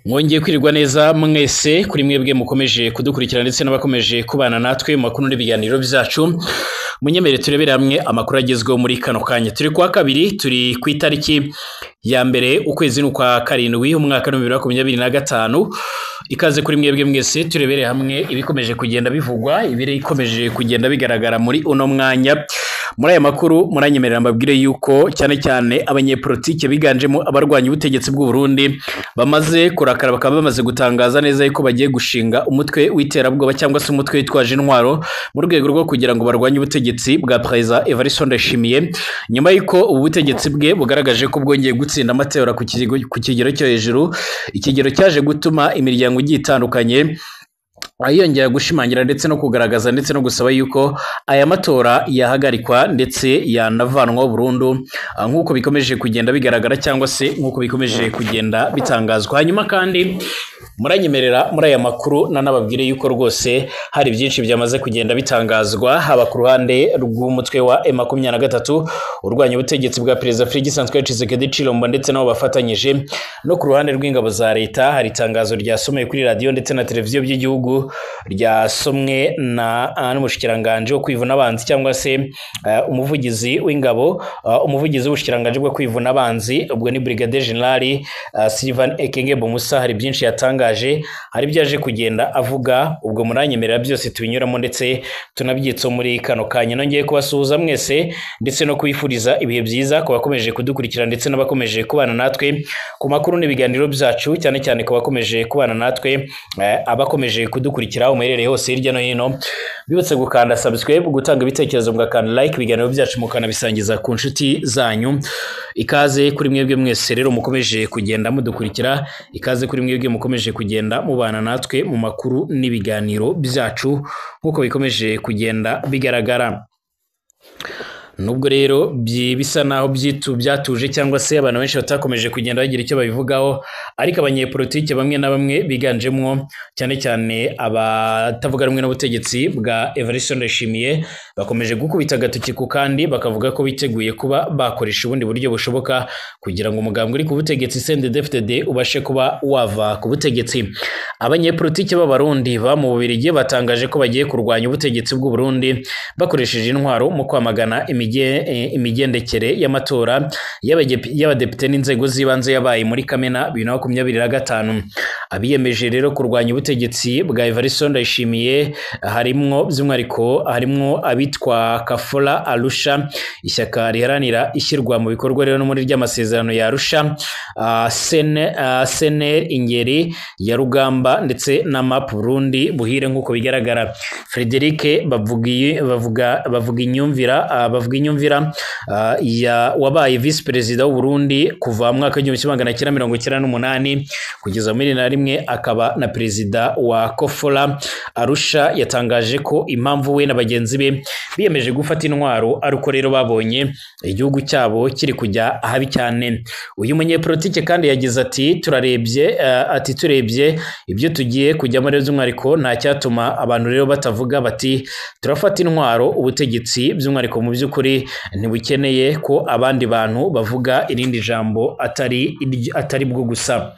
Mwongeye kwirirwa neza mwese kuri mwebwe mukomeje kudukurikira ndetse n'abakomeje kubana natwe mu makuru n'ibiganiro byacu. Munyemere turebere hamwe amakuru agezweho muri kano kanya. Turi kwa kabiri, turi ku itariki ya mbere ukwezi n'ukwa karindwi umwaka wa 2025. Ikaze kuri mwebwe mwese turebere hamwe ibikomeje kugenda bivugwa, ibikomeje kugenda bigaragara muri uno mwanya. Muri aya makuru muranyemerera mbabwire yuko cyane cyane abanyepolitike biganjemo abarwanya ubutegetsi bw'u Burundi bamaze kurakara, bakaba bamaze gutangaza neza yuko bagiye gushinga umutwe w'iterabwoba cyangwa se umutwe witwaje intwaro mu rwego rwo kugira ngo barwanye ubutegetsi bwa Perezida Evariste Ndayishimiye, nyuma yuko ubu butegetsi bwe bugaragaje ko bwongeye gutsinda amatora ku kigero cyo hejuru, ikigero cyaje gutuma imiryango igiye itandukanye ayongera gushimangira ndetse no kugaragaza ndetse no gusaba yuko aya matora yahagarikwa ndetse yanavanwa burundu, nk'uko bikomeje kugenda bigaragara cyangwa se nk'uko bikomeje kugenda bitangazwa. Hanyuma kandi muranyemerera muri aya makuru nanababwire yuko rwose hari byinshi byamaze kugenda bitangazwa, haba ku ruhande rw'umutwe wa M23 urwanya ubutegetsi bwa Perezida Félix Antoine Tshisekedi Tshilombo ndetse nabo bafatanyije, no ku ruhande rw'ingabo za leta hari itangazo ryasomeye kuri radio ndetse na televiziyo by'igihugu ryasomwe n'umushikiranganje wo kwivuna abanzi cyangwa se umuvugizi w'ingabo, umuvugizi w'ubushikiranganje bwo kwivuna abanzi, ubwo ni Brigadier General Sylvain Ekenge Bomusa. Hari byinshi yatangaje, hari byaje kugenda avuga, ubwo muranyemerera byose tubinyuramo ndetse tunabyitso muri kano kanya. Nongeye kubasuhuza mwese ndetse no kwifuriza ibihe byiza ku bakomeje kudukurikira ndetse n'abakomeje kubana natwe ku makuru n'ibiganiro byacu, cyane cyane ku bakomeje kubana natwe abakomeje kudukurikira umerereye hose hirya no hino. Bibutse gukanda subscribe, gutanga ibitekerezo, mugakanda like ibiganiro byacu mukanabisangiza ku nshuti zanyu. Ikaze kuri mwebwe mwese rero mukomeje kugenda mudukurikira, ikaze kuri mwebwe mukomeje kugenda mubana natwe mu makuru n'ibiganiro byacu nk'uko bikomeje kugenda bigaragara. Nubwo rero bisa naho byatuje cyangwa se abantu benshi batakomeje kugenda bagira icyo babivugaho, ariko abanyepolitike bamwe na bamwe biganjemo cyane cyane abatavuga rumwe n'ubutegetsi bwa Evariste Ndayishimiye bakomeje gukubita agatoki ku kandi bakavuga ko biteguye kuba bakoresha ubundi buryo bushoboka kugira ngo umugambwe uri ku butegetsi CNDD-FDD ubashe kuba wava ku butegetsi. Abanyepolitike b'abarundi ba mu Bubiligi batangaje ko bagiye kurwanya ubutegetsi bw'u Burundi bakoresheje intwaro mu kwamagana imigendekere y'amatora y'abadepite n'inzego z'ibanze yabaye muri Kamena 2025. Abiyemeje rero kurwanya ubutegetsi bwa Evariste Ndayishimiye harimwo abitwa Kafora Arusha, ishyaka riharanira ishyirwa mu bikorwa rero no muri ry'amasezerano ya Arusha, Sene Ingeri ya Rugamba ndetse na MAP Burundi Buhire nk'uko bigaragara. Frederic bavuga inyumvira wabaye vice perezida w'u Burundi kuva mu mwaka w'1998 kugeza muri 2001, akaba na perezida wa Kafora Arusha, yatangaje ko impamvu we na bagenzi be biyemeje gufata intwaro aruko rero babonye igihugu cyabo kiri kujya ahabi cyane. Uyu munyepolitike kandi yagize ati turebye ibyo tugiye kujyamo rero by'umwihariko nta cyatuma abantu rero batavuga bati turafata intwaro. Ubutegetsi by'umwihariko mu by'ukuri ntibukeneye ko abandi bantu bavuga irindi jambo atari bwo gusa.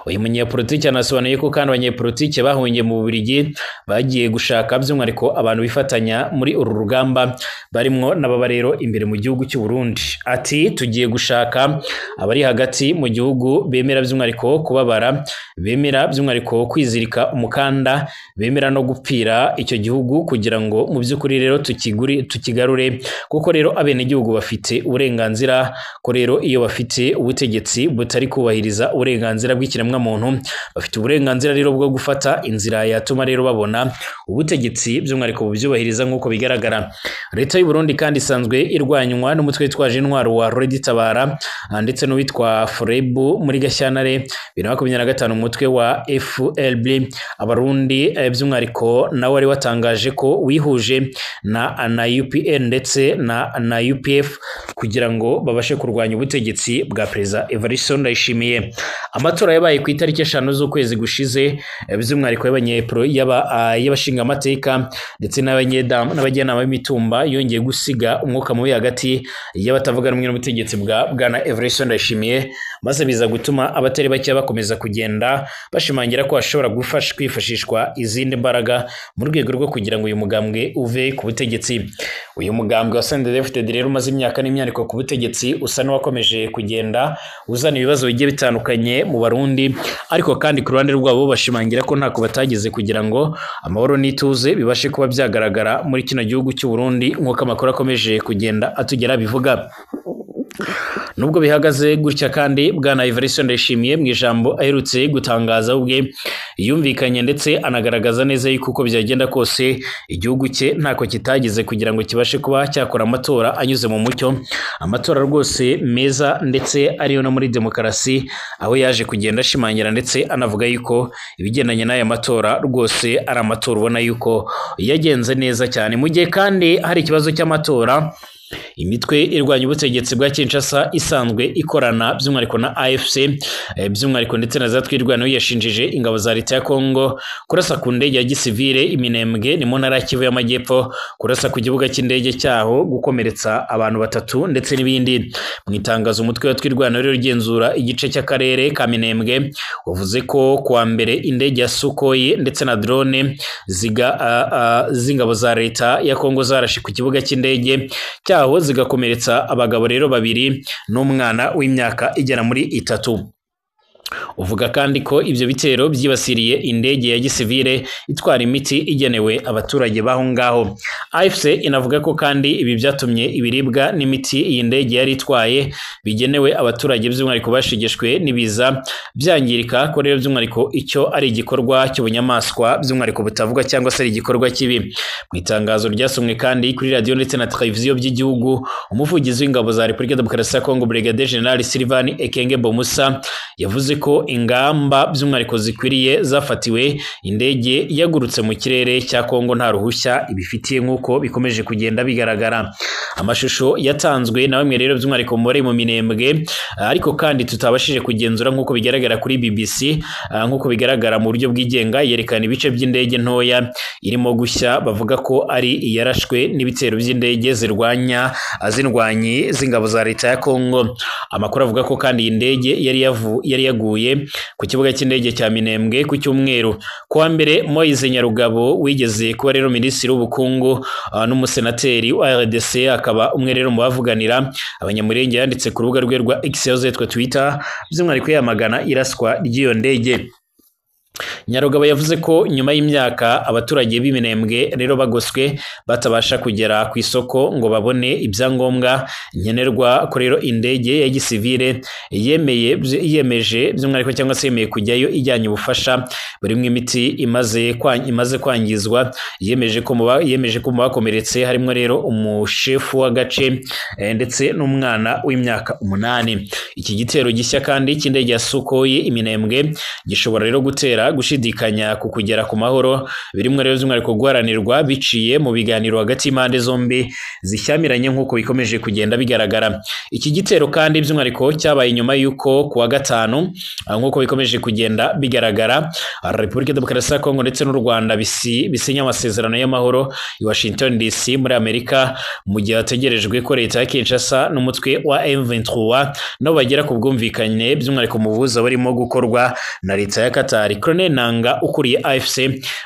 Uyu munyepolitike anasobanuye ko kandi abanyepolitike bahungiye mu Bubiligi bagiye gushaka by'umwihariko abantu bifatanya muri uru rugamba barimo n'ababa rero imbere mu gihugu cy'u Burundi. Ati tugiye gushaka abari hagati mu gihugu bemera by'umwihariko kubabara, bemera by'umwihariko kwizirika umukanda, bemera no gupfira icyo gihugu kugira ngo mu by'ukuri rero tukigarure, kuko rero abene gihugu bafite uburenganzira ko rero iyo bafite ubutegetsi butari kubahiriza uburenganzira bw'ikiremwa muntu, bafite uburenganzira rero bwo gufata inzira yatuma rero babona ubutegetsi by'umwihariko bubyubahiriza nk'uko bigaragara. Leta y'u Burundi kandi isanzwe irwanywa n'umutwe witwaje intwaro wa Red Tabara ndetse n'uwitwa Forebu muri Gashyantare 2025 umutwe wa FLB abarundi by'umwihariko nawe wari watangaje ko wihuje na UPN ndetse na UPF kugira ngo babashe kurwanya ubutegetsi bwa Perezida Evariste Ndayishimiye. Amatora yabaye ku itariki 5 z'ukwezi gushize by'umwihariko y'abashinga amateka ndetse n'abajyanama b'imitumba yongeye gusiga umwuka mubi hagati y'abatavuga rumwe n'ubutegetsi bwana Evariste Ndayishimiye, maze biza gutuma abatari bake bakomeza kugenda bashimangira ko hashobora kwifashishwa izindi mbaraga mu rwego rwo kugira ngo uyu mugambwe uve ku butegetsi. Uyu mugambwe wa CNDD-FDD rero umaze imyaka n'imyaniko ku butegetsi usa n'uwakomeje kugenda uzana ibibazo bigiye bitandukanye mu Barundi, ariko kandi ku ruhande rwabo bashimangira ko ntako batageze kugira ngo amahoro n'ituze bibashe kuba byagaragara muri kino gihugu cy'u Burundi nk'uko amakuru akomeje kugenda atugera bivuga. Nubwo bihagaze gutya kandi bwana Evariste Ndayishimiye mu ijambo aherutse gutangaza ubwe yumvikanye ndetse anagaragaza neza yuko uko byagenda kose igihugu cye ntako kitagize kugira ngo kibashe kuba cyakora amatora anyuze mu mucyo, amatora rwose meza ndetse ariyo no muri demokarasi, aho yaje kugenda ashimangira ndetse anavuga yuko ibigendanye n'aya matora rwose ari amatora ubona yuko yagenze neza cyane. Mu gihe kandi hari ikibazo cy'amatora, imitwe irwanya ubutegetsi bwa Kinshasa isanzwe ikorana by'umwihariko na AFC by'umwihariko ndetse na za twirwano yashinjije ingabo za leta ya Kongo kurasa ku ndege ya gisivile Iminembwe ni mu ntara ya Kivu y'Amajyepfo, kurasa ku kibuga cy'indege cyaho, gukomeretsa abantu 3 ndetse n'ibindi. Mu itangazo umutwe wa twirwano rero ugenzura igice cy'akarere ka Minembwe uvuze ko kuwa mbere indege ya Sukhoi ndetse na drone z'ingabo za leta ya Kongo zarashe ku kibuga cy'indege aho zigakomeretsa abagabo rero 2 n'umwana w'imyaka igera muri 3. Uvuga kandi ko ibyo bitero byibasiriye indege ya gisivile itwara imiti igenewe abaturage baho ngaho. AFC inavuga ko kandi ibi byatumye ibiribwa n'imiti iyi ndege yari itwaye bigenewe abaturage by'umwihariko bashigeshwe n'ibiza byangirika, ko rero by'umwihariko icyo ari igikorwa cy'ubunyamaswa by'umwihariko butavuga cyangwa se ari igikorwa kibi. Mu itangazo ryasomwe kandi kuri radio ndetse na televiziyo by'igihugu, umuvugizi w'ingabo za Repubulika Demokarasi ya Kongo Brigadier General Sylvain Ekenge Bomusa yavuze ko ingamba by'umwihariko zikwiriye zafatiwe indege yagurutse mu kirere cya Kongo nta ruhushya ibifitiye nk'uko bikomeje kugenda bigaragara. Amashusho yatanzwe na bamwe rero by'umwihariko mu Minembwe, ariko kandi tutabashije kugenzura nk'uko bigaragara kuri BBC, nk'uko bigaragara mu buryo bw'igenga, yerekana ibice by'indege ntoya irimo gushya, bavuga ko ari iyarashwe n'ibitero by'indege zindwanyi z'ingabo za leta ya Kongo. Amakuru avuga ko kandi iyi ndege yari yaguye ku kibuga cy'indege cya Minembwe ku cyumweru. Kuwa mbere Moise Nyarugabo wigeze kuba rero minisitiri w'ubukungu n'umusenateri wa RDC, akaba umwe rero mu bavuganira abanyamurenge, yanditse ku rubuga rwe rwa X yitwa Twitter by'umwihariko yamagana iraswa ry'iyo ndege. Nyarugabo yavuze ko nyuma y'imyaka abaturage b'Iminembwe rero bagoswe batabasha kugera ku isoko ngo babone ibyangombwa nkenerwa, ko rero indege ya gisivile yemeje by'umwihariko cyangwa se yemeye kujyayo ijyanye ubufasha burimo imiti imaze kwangizwa, yemeje ko mu bakomeretse harimo rero umushefu w'agace ndetse n'umwana w'imyaka 8. Iki gitero gishya kandi cy'indege ya Sukhoi Iminembwe gishobora rero gushidikanya ku kugera ku mahoro birimo rero by'umwihariko guharanirwa biciye mu biganiro hagati y'impande zombi zishyamiranye nk'uko bikomeje kugenda bigaragara. Iki gitero kandi by'umwihariko cyabaye nyuma y'uko kuwa gatanu nk'uko bikomeje kugenda bigaragara Repubulika Demokarasi ya Kongo ndetse n'u Rwanda bisinya amasezerano y'amahoro i Washington DC muri Amerika, mu gihe hategerejwe ko leta ya Kinshasa n'umutwe wa M23 nabo bagera ku bwumvikane by'umwihariko mu buza barimo gukorwa na leta ya Qatar. Colonel Nanga ukuriye AFC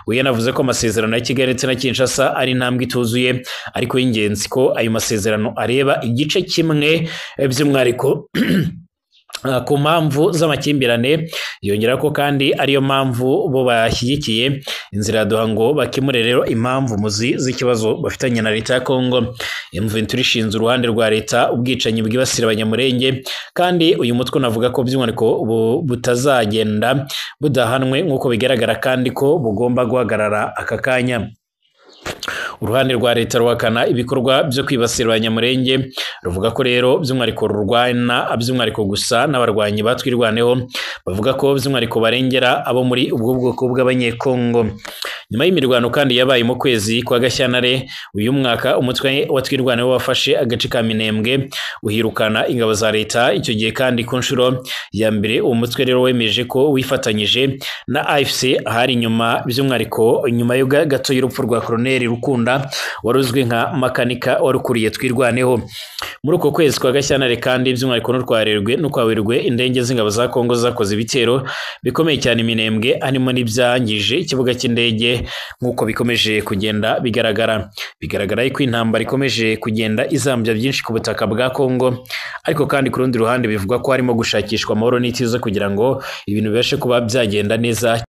we yanavuze ko amasezerano ya Kigali ndetse na Kinshasa ari intambwe ituzuye, ariko y'ingenzi ko ayo masezerano areba igice kimwe by'umwihariko ku mpamvu z'amakimbirane, yongera ko kandi ariyo mpamvu bo bashyigikiye inzira yaduha ngo bakemure rero impamvu muzi z'ikibazo bafitanye na leta ya Kongo. M23 ishinze uruhande rwa leta ubwicanyi bwibasira abanyamurenge, kandi uyu mutwe unavuga ko by'umwihariko butazagenda budahanwe nk'uko bigaragara kandi ko bugomba guhagarara aka kanya. uruhande rwa leta ruhakana ibikorwa byo kwibasira abanyamurenge ruvuga ko rero by'umwihariko rurwana by'umwihariko gusa n'abarwanyi batwirwaneho bavuga ko by'umwihariko barengera abo muri ubwo bwoko bw'abanyekongo. Nyuma y'imirwano kandi yabaye mu kwezi kwa Gashyantare uyu mwaka, umutwe wa twirwaneho wafashe agace ka Minembwe uhirukana ingabo za leta. Icyo gihe kandi ku nshuro ya mbere uwo mutwe rero wemeje ko wifatanyije na AFC hari nyuma by'umwihariko nyuma yo gato y'urupfu rwa Colonel Rukunda waruzwi nka makanika warukuriye twirwaneho. Muri uko kwezi kwa Gashyantare kandi by'umwihariko n'urwawerwe indege z'ingabo za Kongo zakoze ibitero bikomeye cyane Minembwe, harimo n'ibyangije ikibuga cy'indege nk'uko bikomeje kugenda bigaragara ko intambara ikomeje kugenda izambya byinshi ku butaka bwa Kongo. Ariko kandi ku rundi ruhande bivugwa ko harimo gushakishwa amahoro n'ituze kugira ngo ibintu bibashe kuba byagenda neza.